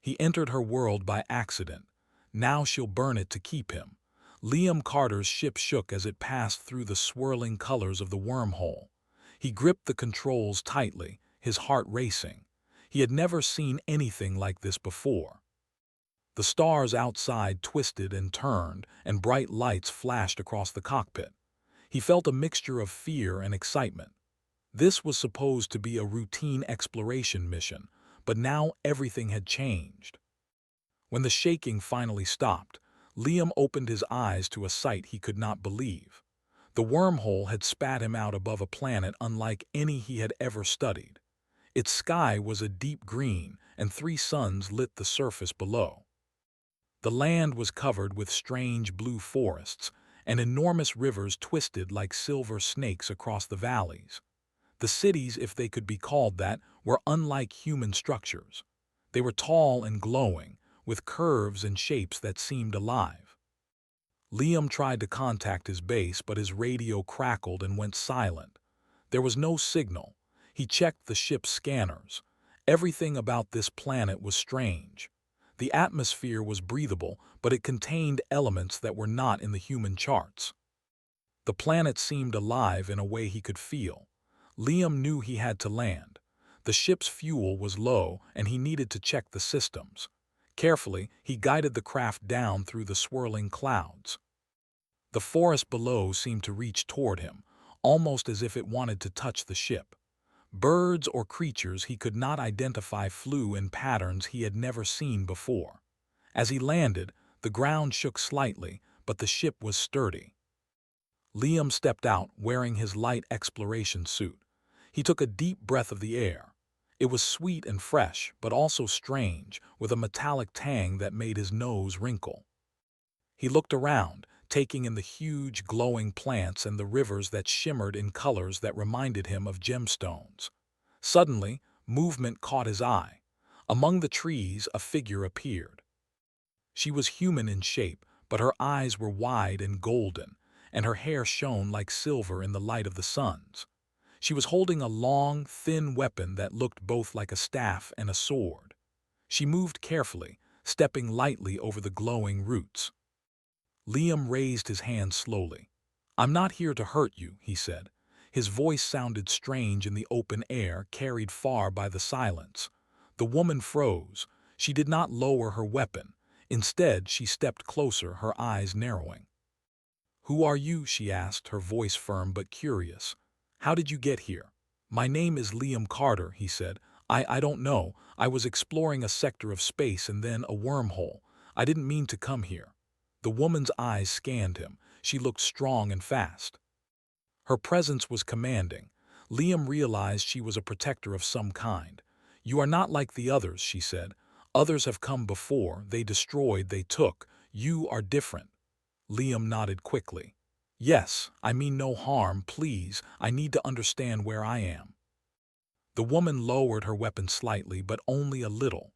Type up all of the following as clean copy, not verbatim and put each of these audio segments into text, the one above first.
He entered her world by accident. Now she'll burn it to keep him. Liam Carter's ship shook as it passed through the swirling colors of the wormhole. He gripped the controls tightly, his heart racing. He had never seen anything like this before. The stars outside twisted and turned, and bright lights flashed across the cockpit. He felt a mixture of fear and excitement. This was supposed to be a routine exploration mission, but now everything had changed. When the shaking finally stopped, Liam opened his eyes to a sight he could not believe. The wormhole had spat him out above a planet unlike any he had ever studied. Its sky was a deep green, and 3 suns lit the surface below. The land was covered with strange blue forests, and enormous rivers twisted like silver snakes across the valleys. The cities, if they could be called that, were unlike human structures. They were tall and glowing, with curves and shapes that seemed alive. Liam tried to contact his base, but his radio crackled and went silent. There was no signal. He checked the ship's scanners. Everything about this planet was strange. The atmosphere was breathable, but it contained elements that were not in the human charts. The planet seemed alive in a way he could feel. Liam knew he had to land. The ship's fuel was low, and he needed to check the systems. Carefully, he guided the craft down through the swirling clouds. The forest below seemed to reach toward him, almost as if it wanted to touch the ship. Birds or creatures he could not identify flew in patterns he had never seen before. As he landed, the ground shook slightly, but the ship was sturdy. Liam stepped out, wearing his light exploration suit. He took a deep breath of the air. It was sweet and fresh, but also strange, with a metallic tang that made his nose wrinkle. He looked around, taking in the huge, glowing plants and the rivers that shimmered in colors that reminded him of gemstones. Suddenly, movement caught his eye. Among the trees, a figure appeared. She was human in shape, but her eyes were wide and golden, and her hair shone like silver in the light of the suns. She was holding a long, thin weapon that looked both like a staff and a sword. She moved carefully, stepping lightly over the glowing roots. Liam raised his hand slowly. "I'm not here to hurt you," he said. His voice sounded strange in the open air, carried far by the silence. The woman froze. She did not lower her weapon. Instead, she stepped closer, her eyes narrowing. "Who are you?" she asked, her voice firm but curious. "How did you get here?" "My name is Liam Carter," he said. I don't know. I was exploring a sector of space and then a wormhole. I didn't mean to come here." The woman's eyes scanned him. She looked strong and fast. Her presence was commanding. Liam realized she was a protector of some kind. "You are not like the others," she said. "Others have come before. They destroyed, they took. You are different." Liam nodded quickly. "Yes, I mean no harm. Please, I need to understand where I am." The woman lowered her weapon slightly, but only a little.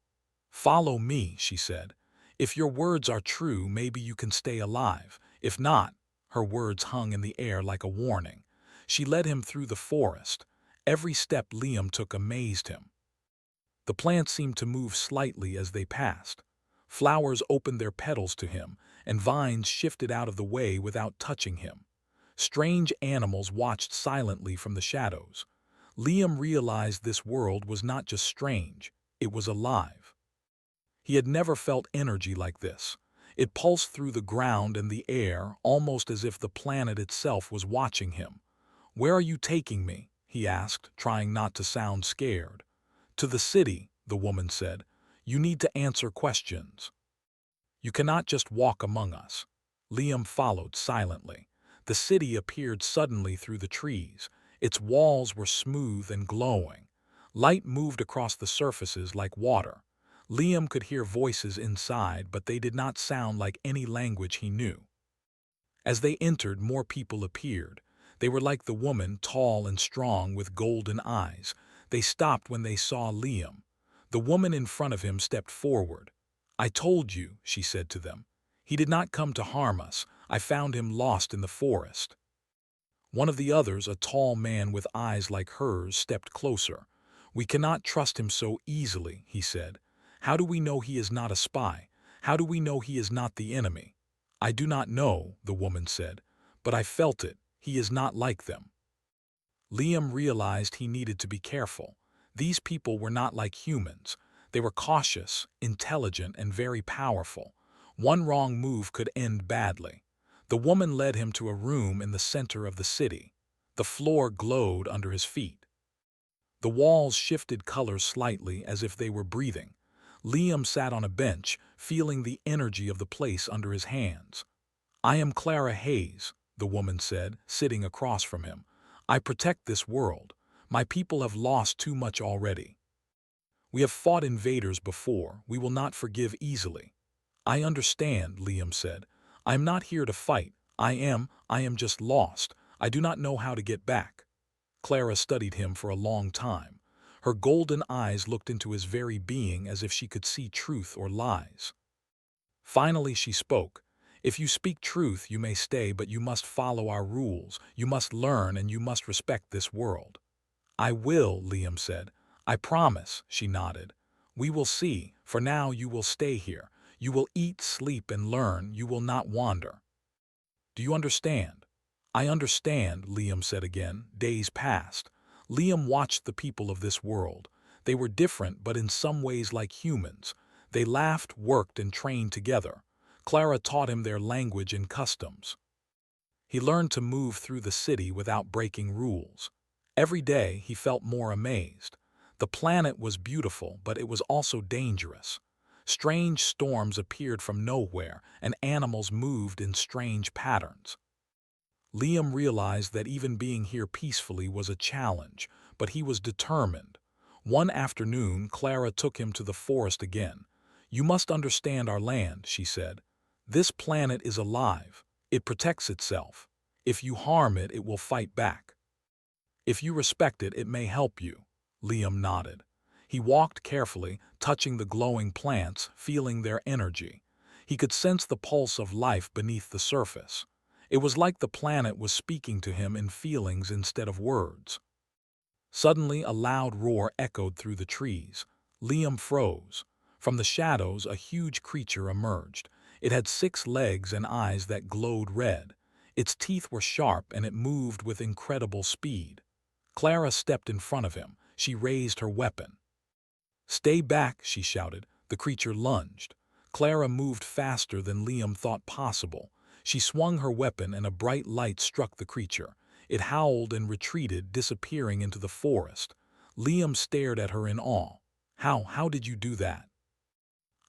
"Follow me," she said. "If your words are true, maybe you can stay alive. If not," her words hung in the air like a warning. She led him through the forest. Every step Liam took amazed him. The plants seemed to move slightly as they passed. Flowers opened their petals to him, and vines shifted out of the way without touching him. Strange animals watched silently from the shadows. Liam realized this world was not just strange, it was alive. He had never felt energy like this. It pulsed through the ground and the air, almost as if the planet itself was watching him. "Where are you taking me?" he asked, trying not to sound scared. "To the city," the woman said. "You need to answer questions. You cannot just walk among us." Liam followed silently. The city appeared suddenly through the trees. Its walls were smooth and glowing. Light moved across the surfaces like water. Liam could hear voices inside, but they did not sound like any language he knew. As they entered, more people appeared. They were like the woman, tall and strong with golden eyes. They stopped when they saw Liam. The woman in front of him stepped forward. "I told you," she said to them. "He did not come to harm us. I found him lost in the forest." One of the others, a tall man with eyes like hers, stepped closer. "We cannot trust him so easily," he said. How do we know he is not a spy? How do we know he is not the enemy? I do not know, the woman said, but I felt it. He is not like them. Liam realized he needed to be careful. These people were not like humans. They were cautious, intelligent, and very powerful. One wrong move could end badly. The woman led him to a room in the center of the city. The floor glowed under his feet. The walls shifted colors slightly as if they were breathing. Liam sat on a bench, feeling the energy of the place under his hands. I am Clara Hayes, the woman said, sitting across from him. I protect this world. My people have lost too much already. We have fought invaders before. We will not forgive easily. I understand, Liam said. I am not here to fight. I am just lost. I do not know how to get back. Clara studied him for a long time. Her golden eyes looked into his very being as if she could see truth or lies. Finally she spoke. If you speak truth, you may stay, but you must follow our rules. You must learn and you must respect this world. I will, Liam said. I promise, she nodded. We will see. For now you will stay here. You will eat, sleep, and learn. You will not wander. Do you understand? I understand, Liam said again. Days passed. Liam watched the people of this world. They were different, but in some ways like humans. They laughed, worked, and trained together. Clara taught him their language and customs. He learned to move through the city without breaking rules. Every day he felt more amazed. The planet was beautiful, but it was also dangerous. Strange storms appeared from nowhere, and animals moved in strange patterns. Liam realized that even being here peacefully was a challenge, but he was determined. One afternoon, Clara took him to the forest again. You must understand our land, she said. This planet is alive. It protects itself. If you harm it, it will fight back. If you respect it, it may help you. Liam nodded. He walked carefully, touching the glowing plants, feeling their energy. He could sense the pulse of life beneath the surface. It was like the planet was speaking to him in feelings instead of words. Suddenly, a loud roar echoed through the trees. Liam froze. From the shadows, a huge creature emerged. It had 6 legs and eyes that glowed red. Its teeth were sharp and it moved with incredible speed. Clara stepped in front of him. She raised her weapon. Stay back, she shouted. The creature lunged. Clara moved faster than Liam thought possible. She swung her weapon and a bright light struck the creature. It howled and retreated, disappearing into the forest. Liam stared at her in awe. How did you do that?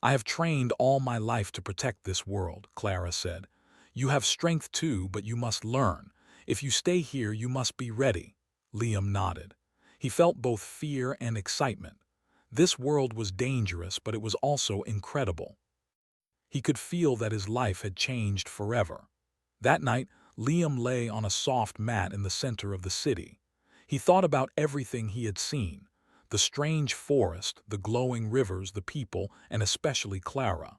I have trained all my life to protect this world, Clara said. You have strength too, but you must learn. If you stay here, you must be ready. Liam nodded. He felt both fear and excitement. This world was dangerous, but it was also incredible. He could feel that his life had changed forever. That night, Liam lay on a soft mat in the center of the city. He thought about everything he had seen, the strange forest, the glowing rivers, the people, and especially Clara.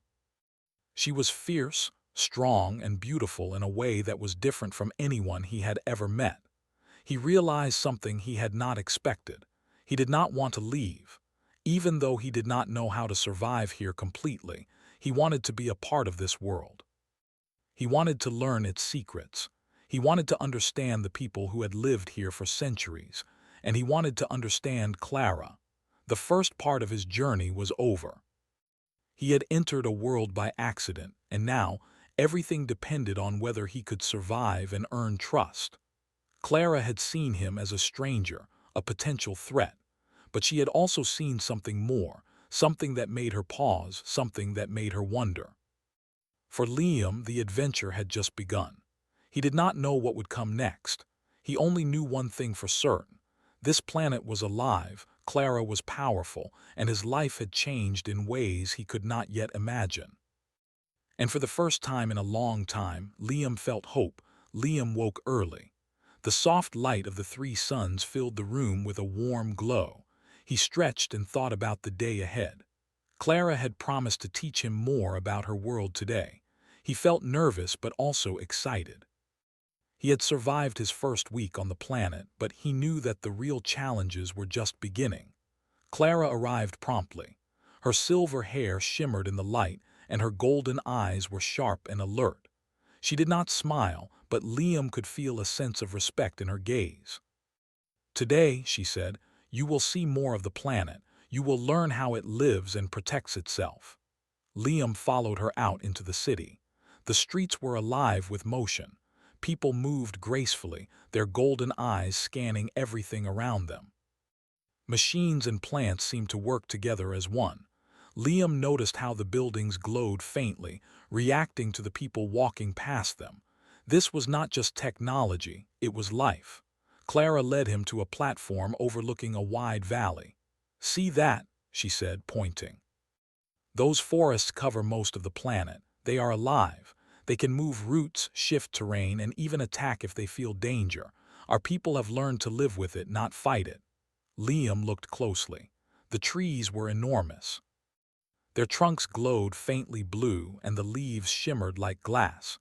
She was fierce, strong, and beautiful in a way that was different from anyone he had ever met. He realized something he had not expected. He did not want to leave. Even though he did not know how to survive here completely, he wanted to be a part of this world. He wanted to learn its secrets. He wanted to understand the people who had lived here for centuries, and he wanted to understand Clara. The first part of his journey was over. He had entered a world by accident, and now everything depended on whether he could survive and earn trust. Clara had seen him as a stranger, a potential threat, but she had also seen something more, something that made her pause, something that made her wonder. For Liam, the adventure had just begun. He did not know what would come next. He only knew one thing for certain. This planet was alive, Clara was powerful, and his life had changed in ways he could not yet imagine. And for the first time in a long time, Liam felt hope. Liam woke early. The soft light of the 3 suns filled the room with a warm glow. He stretched and thought about the day ahead. Clara had promised to teach him more about her world today. He felt nervous but also excited. He had survived his first week on the planet, but he knew that the real challenges were just beginning. Clara arrived promptly. Her silver hair shimmered in the light, and her golden eyes were sharp and alert. She did not smile, but Liam could feel a sense of respect in her gaze. "Today," she said, "you will see more of the planet. You will learn how it lives and protects itself." Liam followed her out into the city. The streets were alive with motion. People moved gracefully, their golden eyes scanning everything around them. Machines and plants seemed to work together as one. Liam noticed how the buildings glowed faintly, reacting to the people walking past them. This was not just technology, it was life. Clara led him to a platform overlooking a wide valley. "See that," she said, pointing. "Those forests cover most of the planet. They are alive. They can move roots, shift terrain, and even attack if they feel danger. Our people have learned to live with it, not fight it." Liam looked closely. The trees were enormous. Their trunks glowed faintly blue, and the leaves shimmered like glass.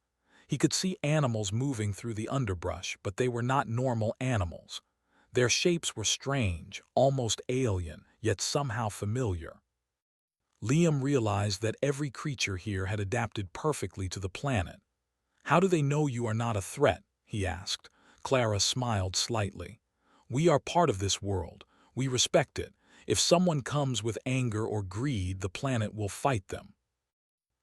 He could see animals moving through the underbrush, but they were not normal animals. Their shapes were strange, almost alien, yet somehow familiar. Liam realized that every creature here had adapted perfectly to the planet. "How do they know you are not a threat?" he asked. Clara smiled slightly. "We are part of this world. We respect it. If someone comes with anger or greed, the planet will fight them."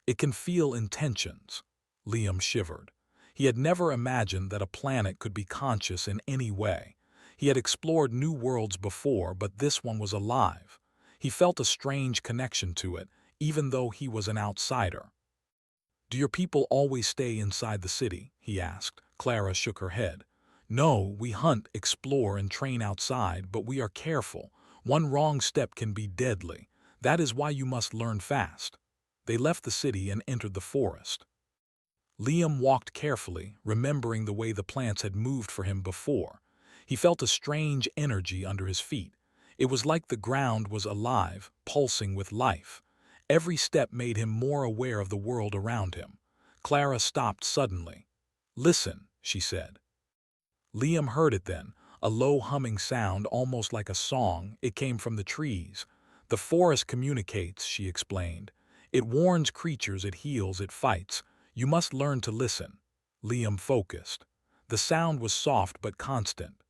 "It can feel intentions." Liam shivered. He had never imagined that a planet could be conscious in any way. He had explored new worlds before, but this one was alive. He felt a strange connection to it, even though he was an outsider. "Do your people always stay inside the city?" he asked. Clara shook her head. "No, we hunt, explore, and train outside, but we are careful. One wrong step can be deadly. That is why you must learn fast." They left the city and entered the forest. Liam walked carefully, remembering the way the plants had moved for him before. He felt a strange energy under his feet. It was like the ground was alive, pulsing with life. Every step made him more aware of the world around him. Clara stopped suddenly. "Listen," she said. Liam heard it then, a low humming sound almost like a song. It came from the trees. "The forest communicates," she explained. "It warns creatures, it heals, it fights. You must learn to listen." Liam focused. The sound was soft but constant.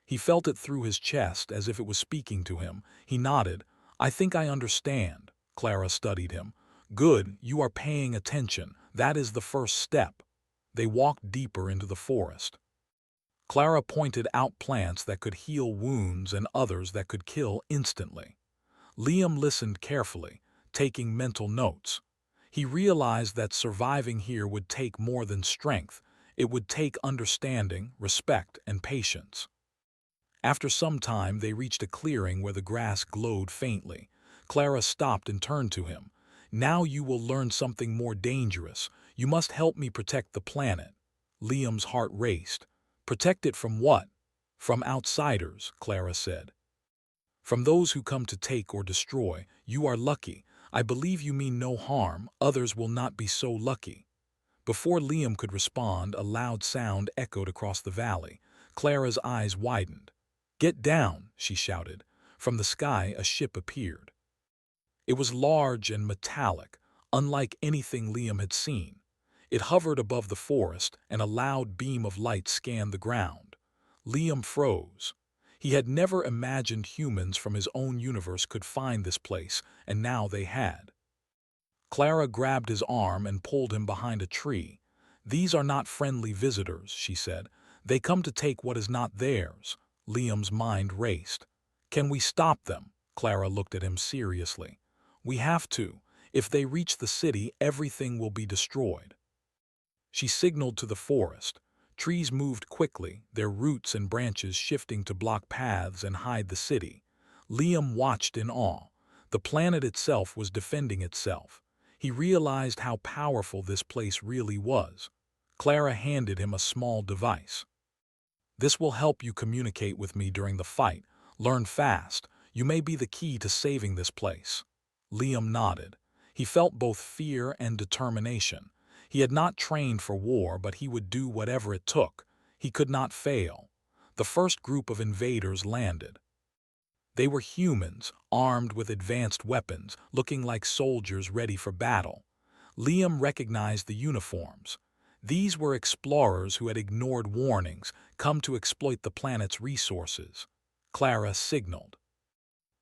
He felt it through his chest as if it was speaking to him. He nodded. "I think I understand." Clara studied him. "Good, you are paying attention. That is the first step." They walked deeper into the forest. Clara pointed out plants that could heal wounds and others that could kill instantly. Liam listened carefully, taking mental notes. He realized that surviving here would take more than strength. It would take understanding, respect, and patience. After some time, they reached a clearing where the grass glowed faintly. Clara stopped and turned to him. "Now you will learn something more dangerous. You must help me protect the planet." Liam's heart raced. "Protect it from what?" "From outsiders," Clara said. "From those who come to take or destroy. You are lucky. I believe you mean no harm. Others will not be so lucky." Before Liam could respond, a loud sound echoed across the valley. Clara's eyes widened. "Get down," she shouted. From the sky, a ship appeared. It was large and metallic, unlike anything Liam had seen. It hovered above the forest, and a loud beam of light scanned the ground. Liam froze. He had never imagined humans from his own universe could find this place, and now they had. Clara grabbed his arm and pulled him behind a tree. "These are not friendly visitors," she said. "They come to take what is not theirs." Liam's mind raced. "Can we stop them?" Clara looked at him seriously. "We have to. If they reach the city, everything will be destroyed." She signaled to the forest. Trees moved quickly, their roots and branches shifting to block paths and hide the city. Liam watched in awe. The planet itself was defending itself. He realized how powerful this place really was. Clara handed him a small device. "This will help you communicate with me during the fight. Learn fast. You may be the key to saving this place." Liam nodded. He felt both fear and determination. He had not trained for war, but he would do whatever it took. He could not fail. The first group of invaders landed. They were humans, armed with advanced weapons, looking like soldiers ready for battle. Liam recognized the uniforms. These were explorers who had ignored warnings, come to exploit the planet's resources. Clara signaled.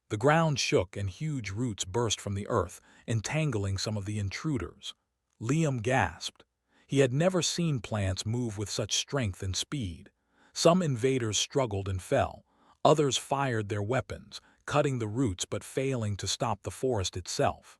The ground shook and huge roots burst from the earth, entangling some of the intruders. Liam gasped. He had never seen plants move with such strength and speed. Some invaders struggled and fell. Others fired their weapons, cutting the roots but failing to stop the forest itself.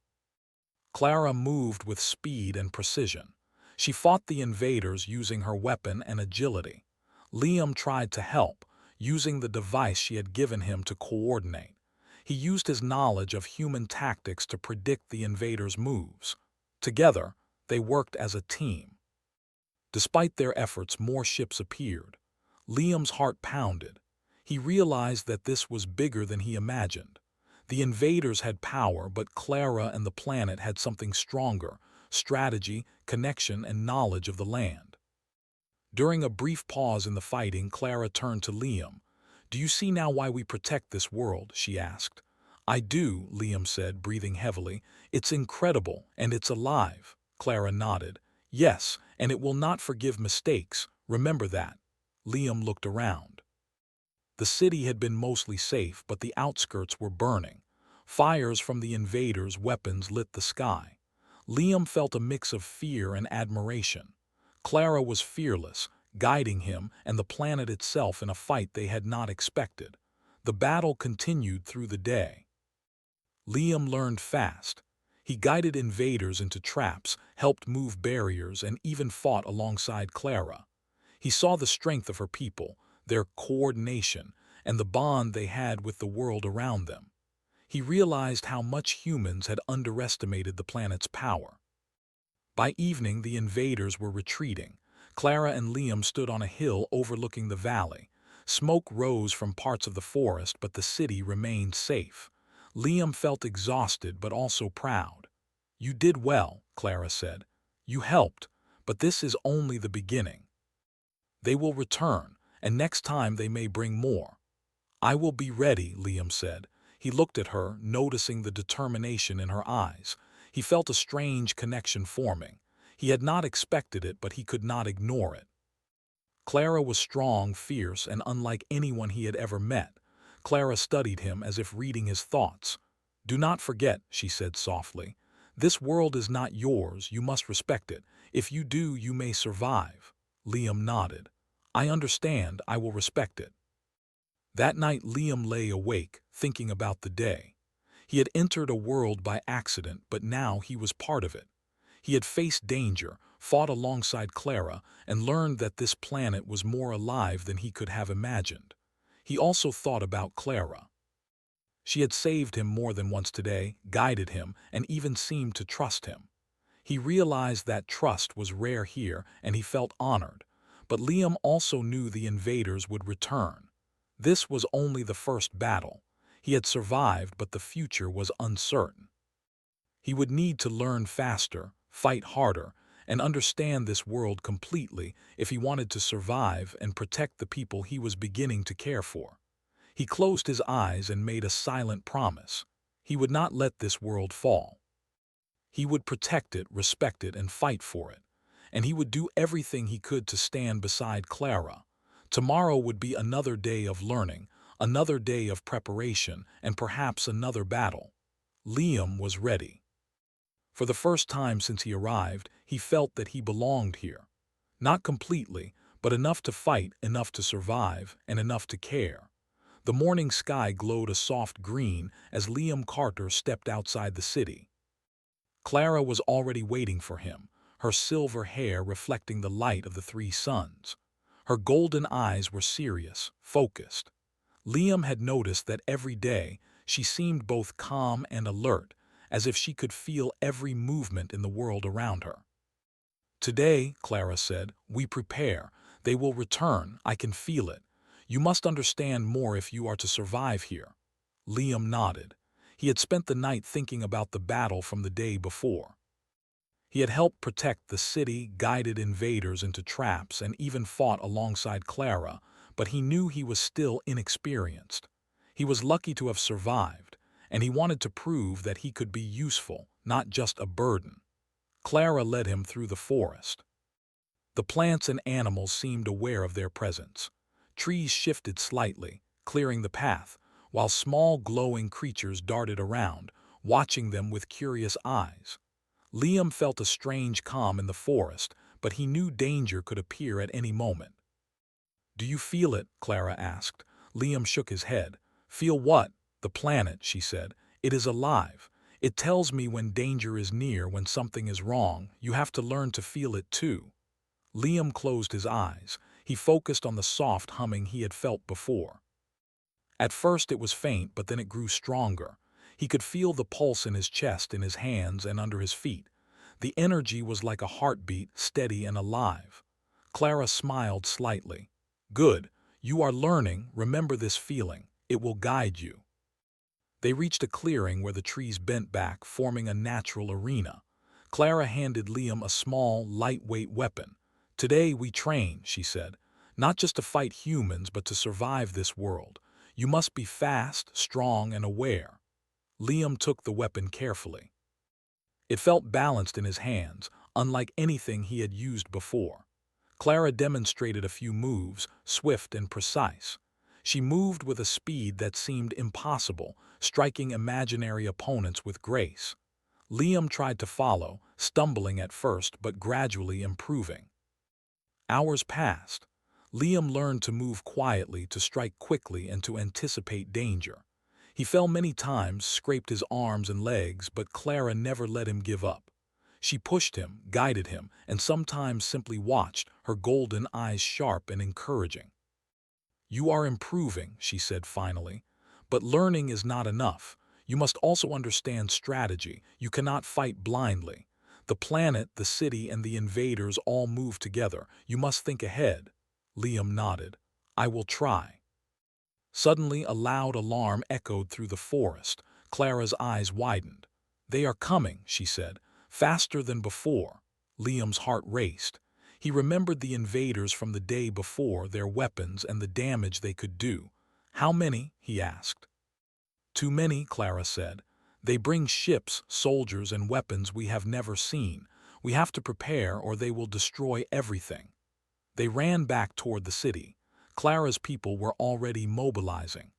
Clara moved with speed and precision. She fought the invaders using her weapon and agility. Liam tried to help, using the device she had given him to coordinate. He used his knowledge of human tactics to predict the invaders' moves. Together, they worked as a team. Despite their efforts, more ships appeared. Liam's heart pounded. He realized that this was bigger than he imagined. The invaders had power, but Clara and the planet had something stronger: strategy, connection, and knowledge of the land. During a brief pause in the fighting, Clara turned to Liam. "Do you see now why we protect this world?" she asked. "I do," Liam said, breathing heavily. "It's incredible, and it's alive." Clara nodded. "Yes, and it will not forgive mistakes. Remember that." Liam looked around. The city had been mostly safe, but the outskirts were burning. Fires from the invaders' weapons lit the sky. Liam felt a mix of fear and admiration. Clara was fearless, guiding him and the planet itself in a fight they had not expected. The battle continued through the day. Liam learned fast. He guided invaders into traps, helped move barriers, and even fought alongside Clara. He saw the strength of her people, their coordination, and the bond they had with the world around them. He realized how much humans had underestimated the planet's power. By evening, the invaders were retreating. Clara and Liam stood on a hill overlooking the valley. Smoke rose from parts of the forest, but the city remained safe. Liam felt exhausted but also proud. "You did well," Clara said. "You helped, but this is only the beginning. They will return, and next time they may bring more." "I will be ready," Liam said. He looked at her, noticing the determination in her eyes. He felt a strange connection forming. He had not expected it, but he could not ignore it. Clara was strong, fierce, and unlike anyone he had ever met. Clara studied him as if reading his thoughts. "Do not forget," she said softly. "This world is not yours. You must respect it. If you do, you may survive." Liam nodded. "I understand. I will respect it." That night, Liam lay awake, thinking about the day. He had entered a world by accident, but now he was part of it. He had faced danger, fought alongside Clara, and learned that this planet was more alive than he could have imagined. He also thought about Clara. She had saved him more than once today, guided him, and even seemed to trust him. He realized that trust was rare here, and he felt honored. But Liam also knew the invaders would return. This was only the first battle. He had survived, but the future was uncertain. He would need to learn faster, fight harder, and understand this world completely if he wanted to survive and protect the people he was beginning to care for. He closed his eyes and made a silent promise. He would not let this world fall. He would protect it, respect it, and fight for it. And he would do everything he could to stand beside Clara. Tomorrow would be another day of learning, another day of preparation, and perhaps another battle. Liam was ready. For the first time since he arrived, he felt that he belonged here. Not completely, but enough to fight, enough to survive, and enough to care. The morning sky glowed a soft green as Liam Carter stepped outside the city. Clara was already waiting for him, her silver hair reflecting the light of the three suns. Her golden eyes were serious, focused. Liam had noticed that every day she seemed both calm and alert, as if she could feel every movement in the world around her. "Today," Clara said, "we prepare. They will return. I can feel it. You must understand more if you are to survive here." Liam nodded. He had spent the night thinking about the battle from the day before. He had helped protect the city, guided invaders into traps, and even fought alongside Clara, but he knew he was still inexperienced. He was lucky to have survived, and he wanted to prove that he could be useful, not just a burden. Clara led him through the forest. The plants and animals seemed aware of their presence. Trees shifted slightly, clearing the path, while small glowing creatures darted around, watching them with curious eyes. Liam felt a strange calm in the forest, but he knew danger could appear at any moment. "Do you feel it?" Clara asked. Liam shook his head. "Feel what?" "The planet," she said. "It is alive. It tells me when danger is near, when something is wrong. You have to learn to feel it too." Liam closed his eyes. He focused on the soft humming he had felt before. At first it was faint, but then it grew stronger. He could feel the pulse in his chest, in his hands, and under his feet. The energy was like a heartbeat, steady and alive. Clara smiled slightly. "Good. You are learning. Remember this feeling. It will guide you." They reached a clearing where the trees bent back, forming a natural arena. Clara handed Liam a small, lightweight weapon. "Today we train," she said, "not just to fight humans, but to survive this world. You must be fast, strong, and aware." Liam took the weapon carefully. It felt balanced in his hands, unlike anything he had used before. Clara demonstrated a few moves, swift and precise. She moved with a speed that seemed impossible, striking imaginary opponents with grace. Liam tried to follow, stumbling at first but gradually improving. Hours passed. Liam learned to move quietly, to strike quickly, and to anticipate danger. He fell many times, scraped his arms and legs, but Clara never let him give up. She pushed him, guided him, and sometimes simply watched, her golden eyes sharp and encouraging. "You are improving," she said finally. "But learning is not enough. You must also understand strategy. You cannot fight blindly. The planet, the city, and the invaders all move together. You must think ahead." Liam nodded. "I will try." Suddenly, a loud alarm echoed through the forest. Clara's eyes widened. "They are coming," she said, "faster than before." Liam's heart raced. He remembered the invaders from the day before, their weapons and the damage they could do. "How many?" he asked. "Too many," Clara said. "They bring ships, soldiers, and weapons we have never seen. We have to prepare or they will destroy everything." They ran back toward the city. Clara's people were already mobilizing.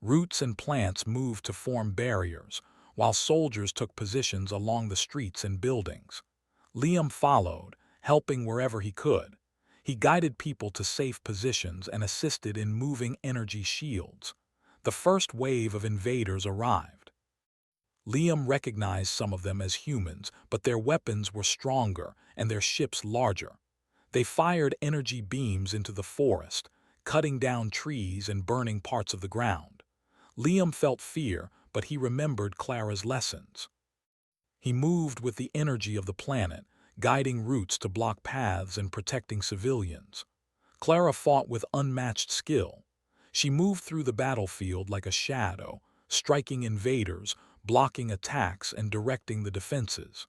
Roots and plants moved to form barriers, while soldiers took positions along the streets and buildings. Liam followed, helping wherever he could. He guided people to safe positions and assisted in moving energy shields. The first wave of invaders arrived. Liam recognized some of them as humans, but their weapons were stronger and their ships larger. They fired energy beams into the forest, cutting down trees and burning parts of the ground. Liam felt fear, but he remembered Clara's lessons. He moved with the energy of the planet, guiding roots to block paths and protecting civilians. Clara fought with unmatched skill. She moved through the battlefield like a shadow, striking invaders, blocking attacks, and directing the defenses.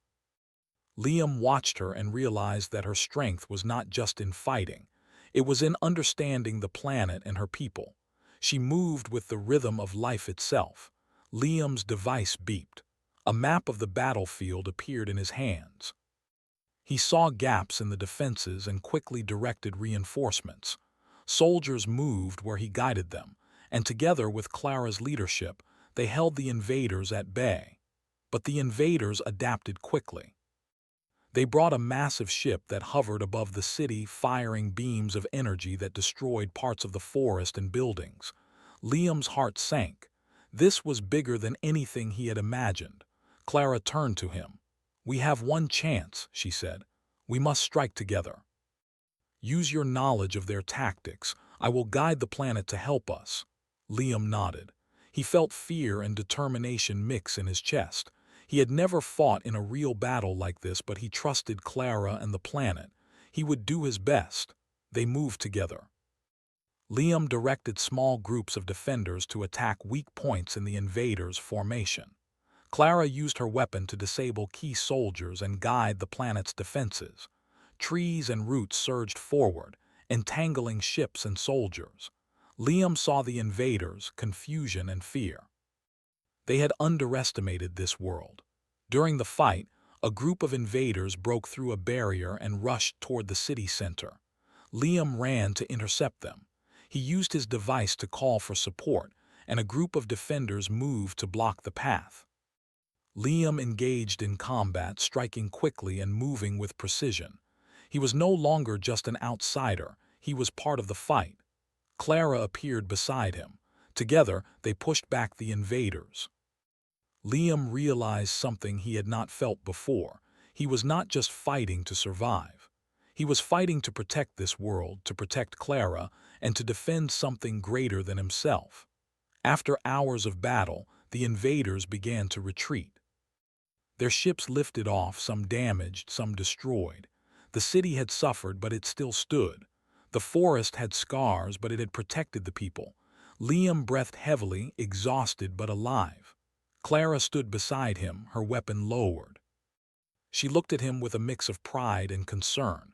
Liam watched her and realized that her strength was not just in fighting. It was in understanding the planet and her people. She moved with the rhythm of life itself. Liam's device beeped. A map of the battlefield appeared in his hands. He saw gaps in the defenses and quickly directed reinforcements. Soldiers moved where he guided them, and together with Clara's leadership, they held the invaders at bay. But the invaders adapted quickly. They brought a massive ship that hovered above the city, firing beams of energy that destroyed parts of the forest and buildings. Liam's heart sank. This was bigger than anything he had imagined. Clara turned to him. "We have one chance," she said. "We must strike together. Use your knowledge of their tactics. I will guide the planet to help us." Liam nodded. He felt fear and determination mix in his chest. He had never fought in a real battle like this, but he trusted Clara and the planet. He would do his best. They moved together. Liam directed small groups of defenders to attack weak points in the invaders' formation. Clara used her weapon to disable key soldiers and guide the planet's defenses. Trees and roots surged forward, entangling ships and soldiers. Liam saw the invaders, confusion and fear. They had underestimated this world. During the fight, a group of invaders broke through a barrier and rushed toward the city center. Liam ran to intercept them. He used his device to call for support, and a group of defenders moved to block the path. Liam engaged in combat, striking quickly and moving with precision. He was no longer just an outsider, he was part of the fight. Clara appeared beside him. Together, they pushed back the invaders. Liam realized something he had not felt before. He was not just fighting to survive. He was fighting to protect this world, to protect Clara, and to defend something greater than himself. After hours of battle, the invaders began to retreat. Their ships lifted off, some damaged, some destroyed. The city had suffered, but it still stood. The forest had scars, but it had protected the people. Liam breathed heavily, exhausted but alive. Clara stood beside him, her weapon lowered. She looked at him with a mix of pride and concern.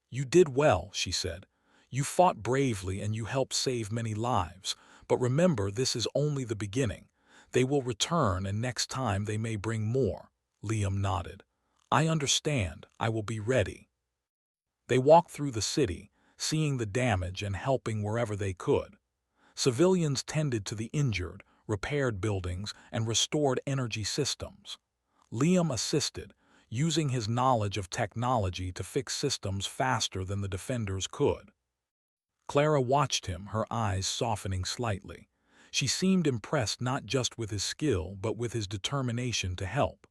"You did well," she said. "You fought bravely and you helped save many lives. But remember, this is only the beginning. They will return, and next time they may bring more." Liam nodded. "I understand. I will be ready." They walked through the city, seeing the damage and helping wherever they could. Civilians tended to the injured, repaired buildings, and restored energy systems. Liam assisted, using his knowledge of technology to fix systems faster than the defenders could. Clara watched him, her eyes softening slightly. She seemed impressed not just with his skill, but with his determination to help.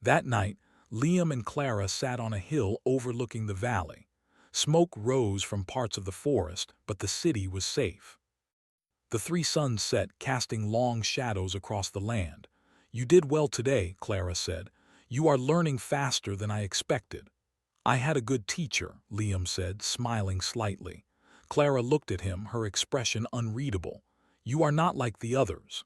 That night, Liam and Clara sat on a hill overlooking the valley. Smoke rose from parts of the forest, but the city was safe. The three suns set, casting long shadows across the land. "You did well today," Clara said. "You are learning faster than I expected." "I had a good teacher," Liam said, smiling slightly. Clara looked at him, her expression unreadable. "You are not like the others.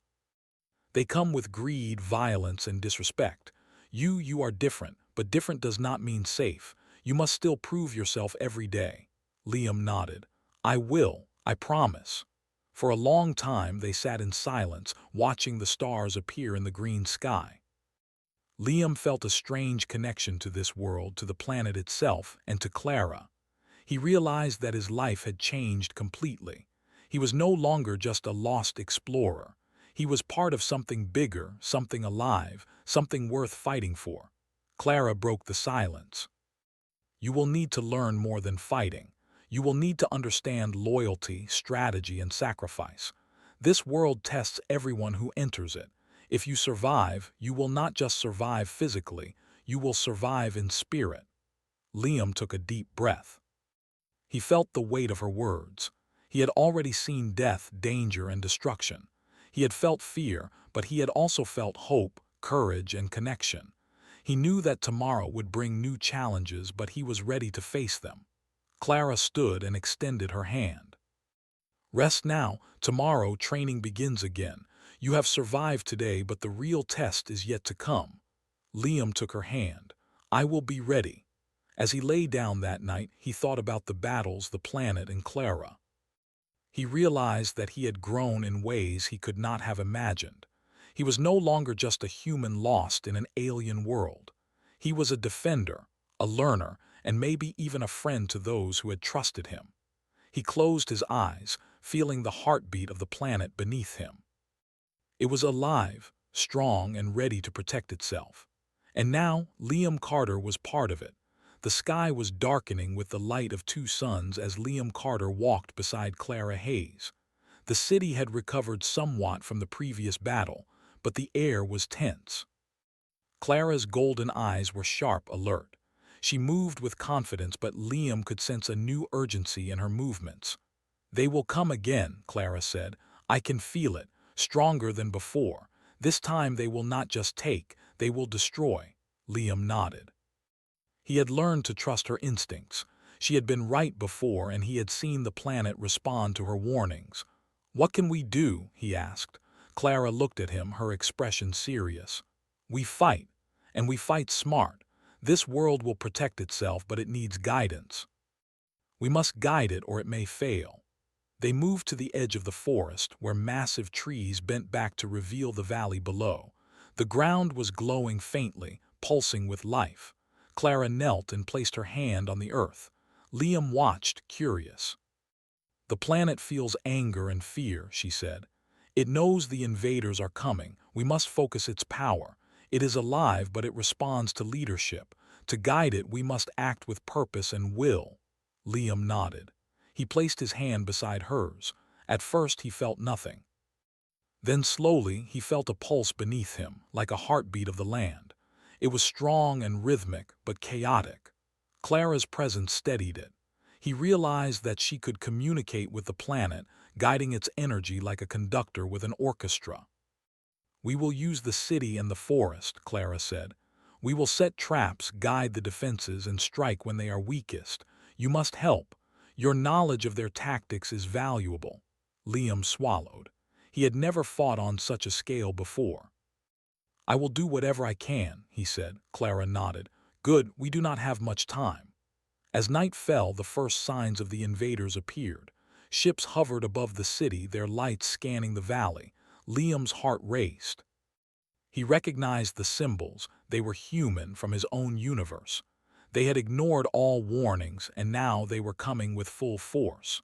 They come with greed, violence, and disrespect. You are different, but different does not mean safe. You must still prove yourself every day." Liam nodded. "I will, I promise." For a long time they sat in silence, watching the stars appear in the green sky. Liam felt a strange connection to this world, to the planet itself, and to Clara. He realized that his life had changed completely. He was no longer just a lost explorer. He was part of something bigger, something alive, something worth fighting for. Clara broke the silence. "You will need to learn more than fighting. You will need to understand loyalty, strategy, and sacrifice. This world tests everyone who enters it. If you survive, you will not just survive physically, you will survive in spirit." Liam took a deep breath. He felt the weight of her words. He had already seen death, danger, and destruction. He had felt fear, but he had also felt hope, courage, and connection. He knew that tomorrow would bring new challenges, but he was ready to face them. Clara stood and extended her hand. "Rest now. Tomorrow training begins again. You have survived today, but the real test is yet to come." Liam took her hand. "I will be ready." As he lay down that night, he thought about the battles, the planet, and Clara. He realized that he had grown in ways he could not have imagined. He was no longer just a human lost in an alien world. He was a defender, a learner, and maybe even a friend to those who had trusted him. He closed his eyes, feeling the heartbeat of the planet beneath him. It was alive, strong, and ready to protect itself. And now Liam Carter was part of it. The sky was darkening with the light of two suns as Liam Carter walked beside Clara Hayes. The city had recovered somewhat from the previous battle, but the air was tense. Clara's golden eyes were sharp, alert. She moved with confidence, but Liam could sense a new urgency in her movements. "They will come again," Clara said. "I can feel it, stronger than before. This time they will not just take, they will destroy." Liam nodded. He had learned to trust her instincts. She had been right before, and he had seen the planet respond to her warnings. "What can we do?" he asked. Clara looked at him, her expression serious. "We fight, and we fight smart. This world will protect itself, but it needs guidance. We must guide it or it may fail." They moved to the edge of the forest, where massive trees bent back to reveal the valley below. The ground was glowing faintly, pulsing with life. Clara knelt and placed her hand on the earth. Liam watched, curious. "The planet feels anger and fear," she said. "It knows the invaders are coming. We must focus its power. It is alive, but it responds to leadership. To guide it, we must act with purpose and will." Liam nodded. He placed his hand beside hers. At first he felt nothing. Then slowly he felt a pulse beneath him, like a heartbeat of the land. It was strong and rhythmic, but chaotic. Clara's presence steadied it. He realized that she could communicate with the planet, guiding its energy like a conductor with an orchestra. "We will use the city and the forest," Clara said. "We will set traps, guide the defenses, and strike when they are weakest. You must help. Your knowledge of their tactics is valuable." Liam swallowed. He had never fought on such a scale before. "I will do whatever I can," he said. Clara nodded. "Good, we do not have much time." As night fell, the first signs of the invaders appeared. Ships hovered above the city, their lights scanning the valley. Liam's heart raced. He recognized the symbols. They were human, from his own universe. They had ignored all warnings, and now they were coming with full force.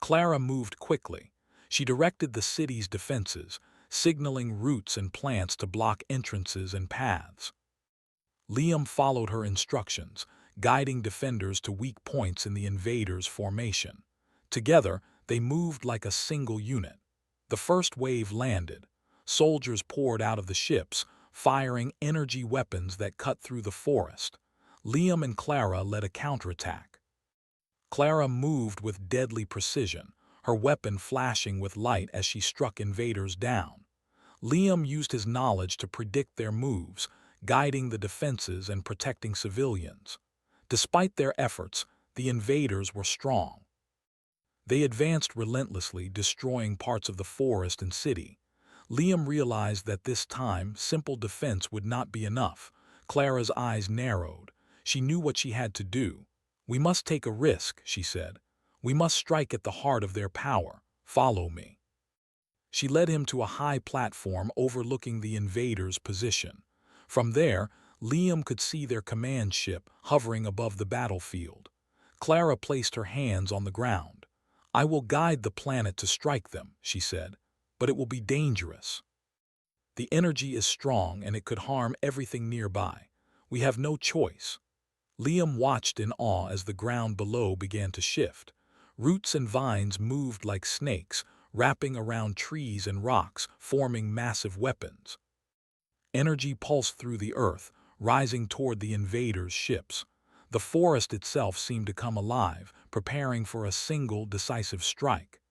Clara moved quickly. She directed the city's defenses, signaling routes and plants to block entrances and paths. Liam followed her instructions, guiding defenders to weak points in the invaders' formation. Together, they moved like a single unit. The first wave landed. Soldiers poured out of the ships, firing energy weapons that cut through the forest. Liam and Clara led a counterattack. Clara moved with deadly precision, her weapon flashing with light as she struck invaders down. Liam used his knowledge to predict their moves, guiding the defenses and protecting civilians. Despite their efforts, the invaders were strong. They advanced relentlessly, destroying parts of the forest and city. Liam realized that this time, simple defense would not be enough. Clara's eyes narrowed. She knew what she had to do. "We must take a risk," she said. "We must strike at the heart of their power. Follow me." She led him to a high platform overlooking the invaders' position. From there, Liam could see their command ship hovering above the battlefield. Clara placed her hands on the ground. "I will guide the planet to strike them," she said, "but it will be dangerous. The energy is strong and it could harm everything nearby. We have no choice." Liam watched in awe as the ground below began to shift. Roots and vines moved like snakes, wrapping around trees and rocks, forming massive weapons. Energy pulsed through the earth, rising toward the invaders' ships. The forest itself seemed to come alive, preparing for a single decisive strike.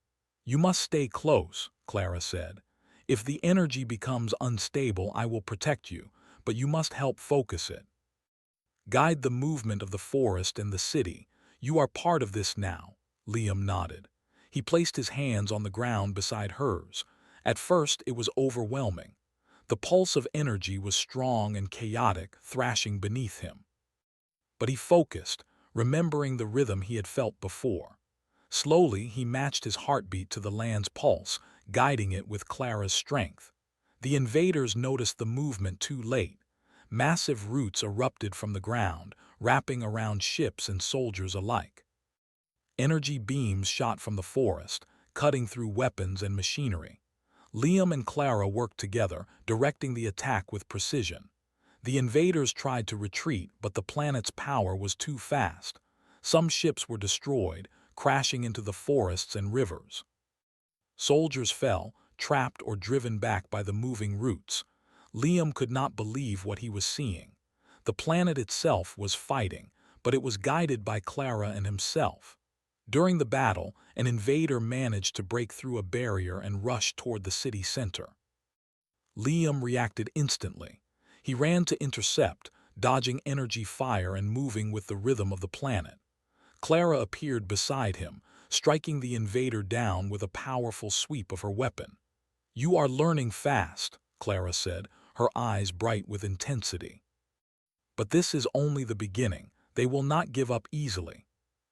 "You must stay close," Clara said. "If the energy becomes unstable, I will protect you, but you must help focus it. Guide the movement of the forest and the city. You are part of this now." Liam nodded. He placed his hands on the ground beside hers. At first, it was overwhelming. The pulse of energy was strong and chaotic, thrashing beneath him. But he focused, remembering the rhythm he had felt before. Slowly, he matched his heartbeat to the land's pulse, guiding it with Clara's strength. The invaders noticed the movement too late. Massive roots erupted from the ground, wrapping around ships and soldiers alike. Energy beams shot from the forest, cutting through weapons and machinery. Liam and Clara worked together, directing the attack with precision. The invaders tried to retreat, but the planet's power was too fast. Some ships were destroyed, crashing into the forests and rivers. Soldiers fell, trapped or driven back by the moving roots. Liam could not believe what he was seeing. The planet itself was fighting, but it was guided by Clara and himself. During the battle, an invader managed to break through a barrier and rush toward the city center. Liam reacted instantly. He ran to intercept, dodging energy fire and moving with the rhythm of the planet. Clara appeared beside him, striking the invader down with a powerful sweep of her weapon. "You are learning fast," Clara said, her eyes bright with intensity. "But this is only the beginning. They will not give up easily."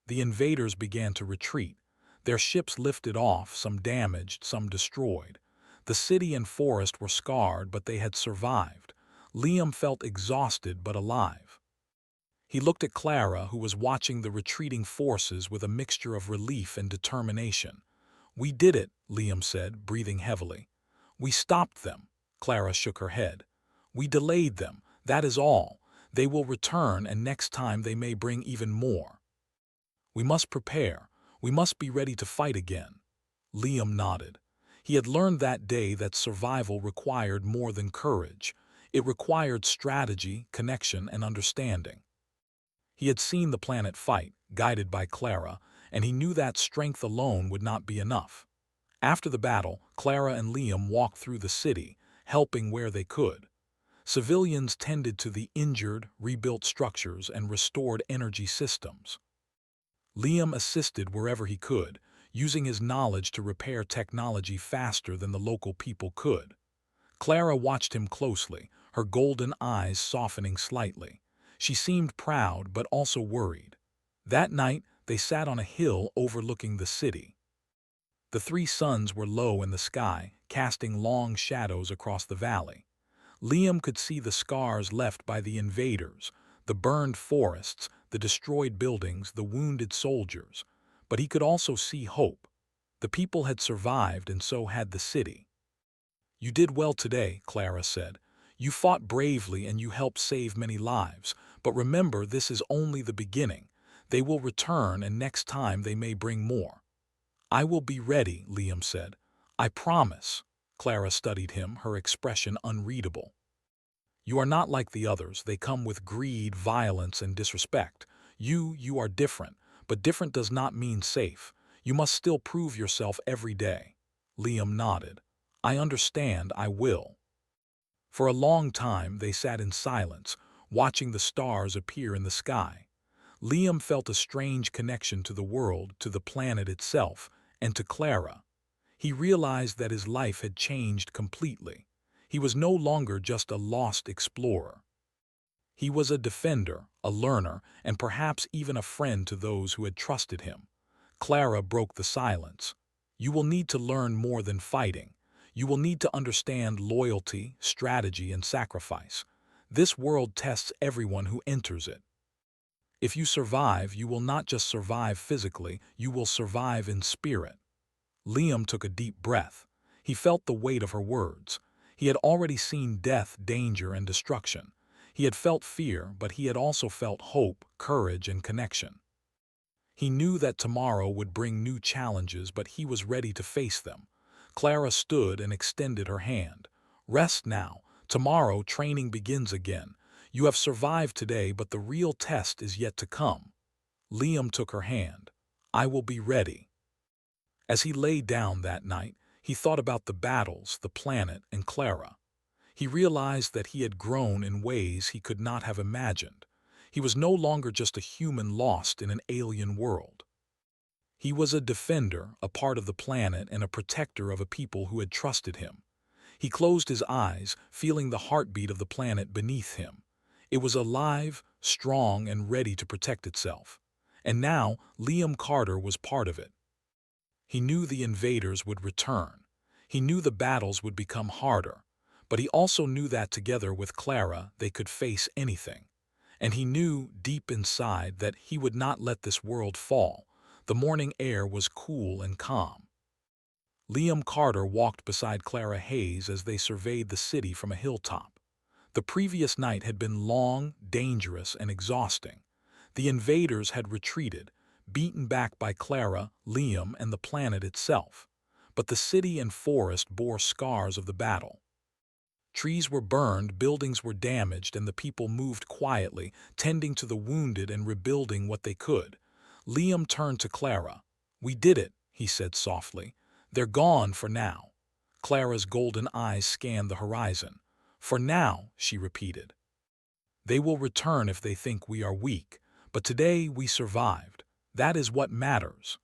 The invaders began to retreat. Their ships lifted off, some damaged, some destroyed. The city and forest were scarred, but they had survived. Liam felt exhausted but alive. He looked at Clara, who was watching the retreating forces with a mixture of relief and determination. "We did it," Liam said, breathing heavily. "We stopped them." Clara shook her head. "We delayed them, that is all. They will return, and next time they may bring even more. We must prepare. We must be ready to fight again." Liam nodded. He had learned that day that survival required more than courage. It required strategy, connection, and understanding. He had seen the planet fight, guided by Clara, and he knew that strength alone would not be enough. After the battle, Clara and Liam walked through the city, helping where they could. Civilians tended to the injured, rebuilt structures, and restored energy systems. Liam assisted wherever he could, using his knowledge to repair technology faster than the local people could. Clara watched him closely, her golden eyes softening slightly. She seemed proud but also worried. That night, they sat on a hill overlooking the city. The three suns were low in the sky, casting long shadows across the valley. Liam could see the scars left by the invaders, the burned forests, the destroyed buildings, the wounded soldiers. But he could also see hope. The people had survived, and so had the city. "You did well today," Clara said. "You fought bravely and you helped save many lives. But remember, this is only the beginning. They will return, and next time they may bring more." "I will be ready," Liam said. "I promise." Clara studied him, her expression unreadable. "You are not like the others. They come with greed, violence, and disrespect. You are different, but different does not mean safe. You must still prove yourself every day." Liam nodded. "I understand, I will." For a long time they sat in silence, watching the stars appear in the sky. Liam felt a strange connection to the world, to the planet itself, and to Clara. He realized that his life had changed completely. He was no longer just a lost explorer. He was a defender, a learner, and perhaps even a friend to those who had trusted him. Clara broke the silence. "You will need to learn more than fighting. You will need to understand loyalty, strategy, and sacrifice. This world tests everyone who enters it. If you survive, you will not just survive physically, you will survive in spirit." Liam took a deep breath. He felt the weight of her words. He had already seen death, danger, and destruction. He had felt fear, but he had also felt hope, courage, and connection. He knew that tomorrow would bring new challenges, but he was ready to face them. Clara stood and extended her hand. "Rest now. Tomorrow training begins again. You have survived today, but the real test is yet to come." Liam took her hand. "I will be ready." As he lay down that night, he thought about the battles, the planet, and Clara. He realized that he had grown in ways he could not have imagined. He was no longer just a human lost in an alien world. He was a defender, a part of the planet, and a protector of a people who had trusted him. He closed his eyes, feeling the heartbeat of the planet beneath him. It was alive, strong, and ready to protect itself. And now, Liam Carter was part of it. He knew the invaders would return. He knew the battles would become harder. But he also knew that together with Clara, they could face anything. And he knew, deep inside, that he would not let this world fall. The morning air was cool and calm. Liam Carter walked beside Clara Hayes as they surveyed the city from a hilltop. The previous night had been long, dangerous, and exhausting. The invaders had retreated, beaten back by Clara, Liam, and the planet itself. But the city and forest bore scars of the battle. Trees were burned, buildings were damaged, and the people moved quietly, tending to the wounded and rebuilding what they could. Liam turned to Clara. "We did it," he said softly. "They're gone for now." Clara's golden eyes scanned the horizon. "For now," she repeated. "They will return if they think we are weak, but today we survived. That is what matters."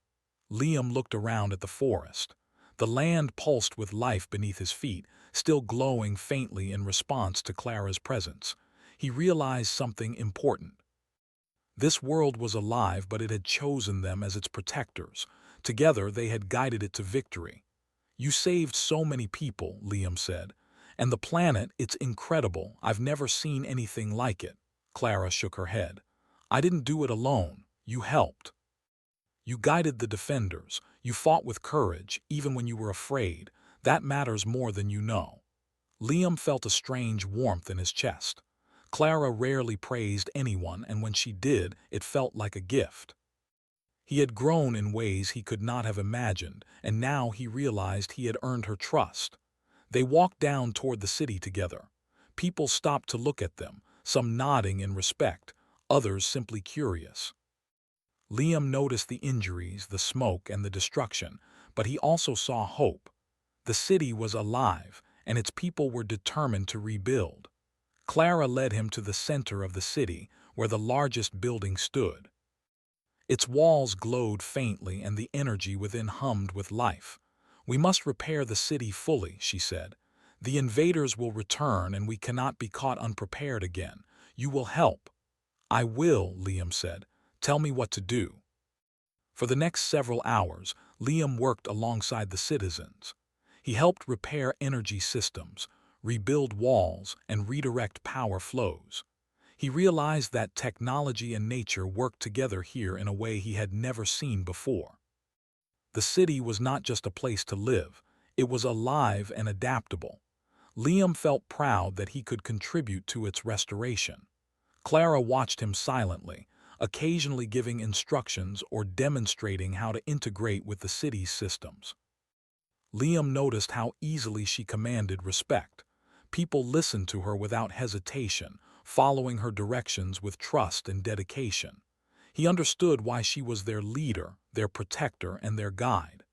Liam looked around at the forest. The land pulsed with life beneath his feet, still glowing faintly in response to Clara's presence. He realized something important. This world was alive, but it had chosen them as its protectors. Together, they had guided it to victory. "You saved so many people," Liam said. "And the planet, it's incredible. I've never seen anything like it." Clara shook her head. "I didn't do it alone. You helped. You guided the defenders. You fought with courage, even when you were afraid. That matters more than you know." Liam felt a strange warmth in his chest. Clara rarely praised anyone, and when she did, it felt like a gift. He had grown in ways he could not have imagined, and now he realized he had earned her trust. They walked down toward the city together. People stopped to look at them, some nodding in respect, others simply curious. Liam noticed the injuries, the smoke, and the destruction, but he also saw hope. The city was alive, and its people were determined to rebuild. Clara led him to the center of the city, where the largest building stood. Its walls glowed faintly, and the energy within hummed with life. "We must repair the city fully," she said. "The invaders will return, and we cannot be caught unprepared again. You will help." "I will," Liam said. "Tell me what to do." For the next several hours, Liam worked alongside the citizens. He helped repair energy systems, rebuild walls, and redirect power flows. He realized that technology and nature worked together here in a way he had never seen before. The city was not just a place to live, it was alive and adaptable. Liam felt proud that he could contribute to its restoration. Clara watched him silently, occasionally giving instructions or demonstrating how to integrate with the city's systems. Liam noticed how easily she commanded respect. People listened to her without hesitation, following her directions with trust and dedication. He understood why she was their leader, their protector, and their guide.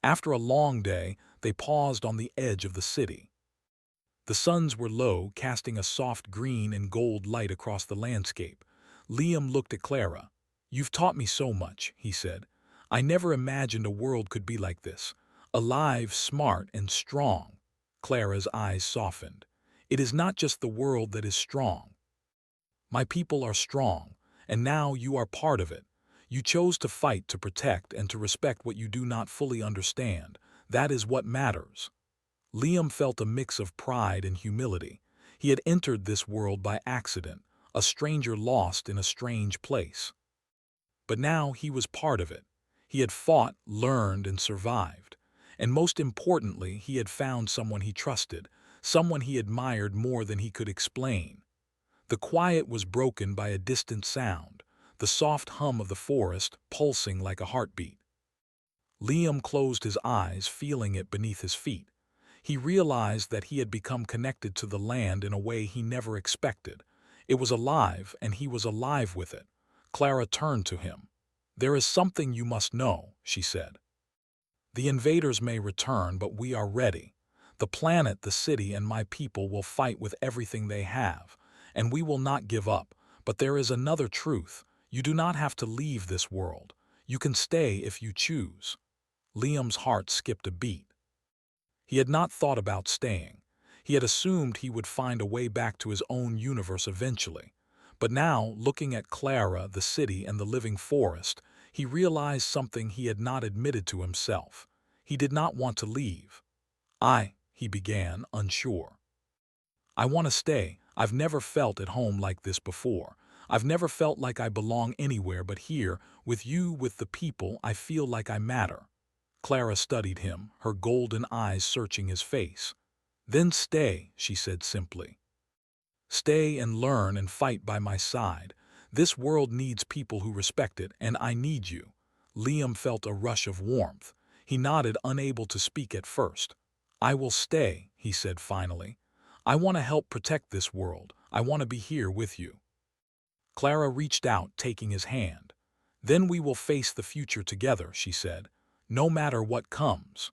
After a long day, they paused on the edge of the city. The suns were low, casting a soft green and gold light across the landscape. Liam looked at Clara. "You've taught me so much," he said. "I never imagined a world could be like this. Alive, smart, and strong." Clara's eyes softened. "It is not just the world that is strong. My people are strong, and now you are part of it. You chose to fight, to protect, and to respect what you do not fully understand. That is what matters." Liam felt a mix of pride and humility. He had entered this world by accident, a stranger lost in a strange place. But now he was part of it. He had fought, learned, and survived. And most importantly, he had found someone he trusted, someone he admired more than he could explain. The quiet was broken by a distant sound, the soft hum of the forest pulsing like a heartbeat. Liam closed his eyes, feeling it beneath his feet. He realized that he had become connected to the land in a way he never expected. It was alive, and he was alive with it. Clara turned to him. "There is something you must know," she said. "The invaders may return, but we are ready. The planet, the city, and my people will fight with everything they have, and we will not give up. But there is another truth. You do not have to leave this world. You can stay if you choose." Liam's heart skipped a beat. He had not thought about staying. He had assumed he would find a way back to his own universe eventually. But now, looking at Clara, the city, and the living forest, he realized something he had not admitted to himself. He did not want to leave. He began, unsure. "I want to stay. I've never felt at home like this before. I've never felt like I belong anywhere but here, with you, with the people. I feel like I matter." Clara studied him, her golden eyes searching his face. "Then stay," she said simply. "Stay and learn and fight by my side. This world needs people who respect it, and I need you." Liam felt a rush of warmth. He nodded, unable to speak at first. "I will stay," he said finally. "I want to help protect this world. I want to be here with you." Clara reached out, taking his hand. "Then we will face the future together," she said, "no matter what comes."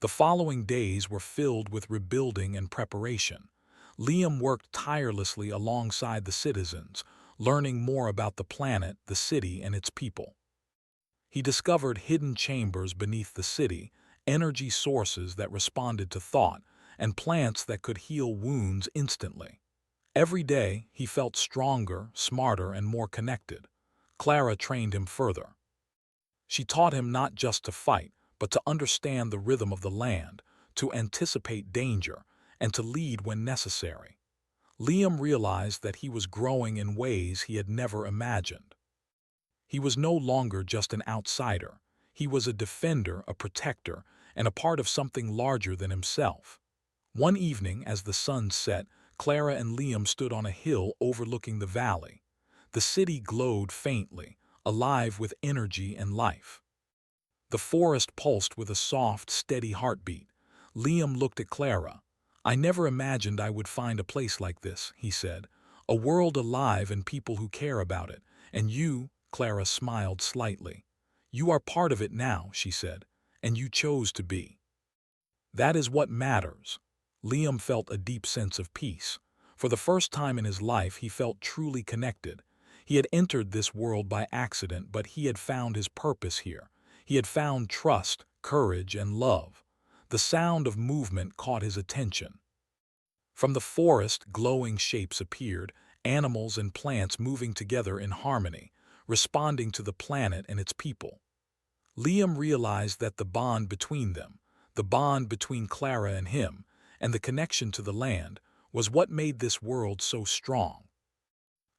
The following days were filled with rebuilding and preparation. Liam worked tirelessly alongside the citizens, learning more about the planet, the city, and its people. He discovered hidden chambers beneath the city, energy sources that responded to thought, and plants that could heal wounds instantly. Every day, he felt stronger, smarter, and more connected. Clara trained him further. She taught him not just to fight, but to understand the rhythm of the land, to anticipate danger, and to lead when necessary. Liam realized that he was growing in ways he had never imagined. He was no longer just an outsider. He was a defender, a protector, and a part of something larger than himself. One evening, as the sun set, Clara and Liam stood on a hill overlooking the valley. The city glowed faintly, alive with energy and life. The forest pulsed with a soft, steady heartbeat. Liam looked at Clara. "I never imagined I would find a place like this," he said. "A world alive and people who care about it. And you," Clara smiled slightly. "You are part of it now," she said, "and you chose to be. That is what matters." Liam felt a deep sense of peace. For the first time in his life, he felt truly connected. He had entered this world by accident, but he had found his purpose here. He had found trust, courage, and love. The sound of movement caught his attention. From the forest, glowing shapes appeared, animals and plants moving together in harmony, responding to the planet and its people. Liam realized that the bond between them, the bond between Clara and him, and the connection to the land, was what made this world so strong.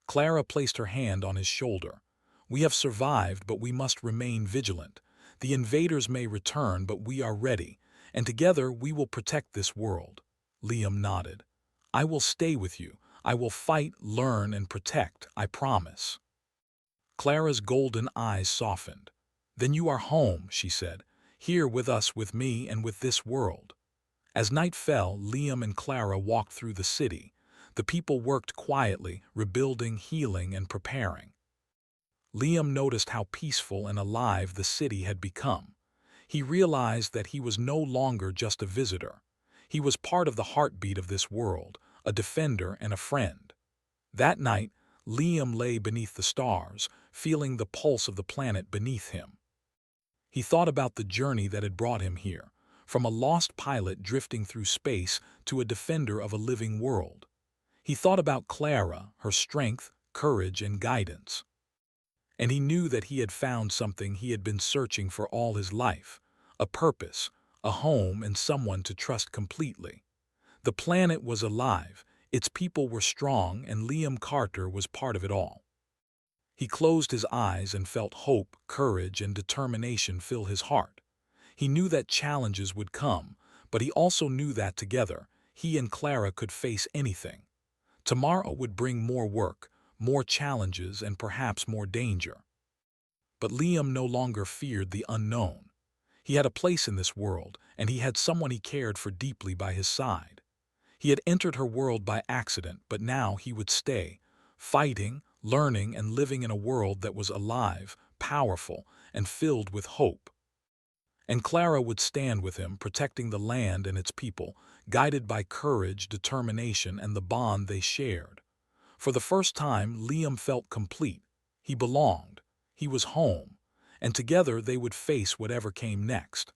Clara placed her hand on his shoulder. "We have survived, but we must remain vigilant. The invaders may return, but we are ready, and together we will protect this world." Liam nodded. "I will stay with you. I will fight, learn, and protect, I promise." Clara's golden eyes softened. "Then you are home," she said, "here with us, with me, and with this world." As night fell, Liam and Clara walked through the city. The people worked quietly, rebuilding, healing, and preparing. Liam noticed how peaceful and alive the city had become. He realized that he was no longer just a visitor. He was part of the heartbeat of this world, a defender and a friend. That night, Liam lay beneath the stars, feeling the pulse of the planet beneath him. He thought about the journey that had brought him here, from a lost pilot drifting through space to a defender of a living world. He thought about Clara, her strength, courage, and guidance. And he knew that he had found something he had been searching for all his life, a purpose, a home, and someone to trust completely. The planet was alive, its people were strong, and Liam Carter was part of it all. He closed his eyes and felt hope, courage, and determination fill his heart. He knew that challenges would come, but he also knew that together, he and Clara could face anything. Tomorrow would bring more work, more challenges, and perhaps more danger. But Liam no longer feared the unknown. He had a place in this world, and he had someone he cared for deeply by his side. He had entered her world by accident, but now he would stay, fighting, learning, and living in a world that was alive, powerful, and filled with hope. And Clara would stand with him, protecting the land and its people, guided by courage, determination, and the bond they shared. For the first time, Liam felt complete. He belonged. He was home. And together they would face whatever came next.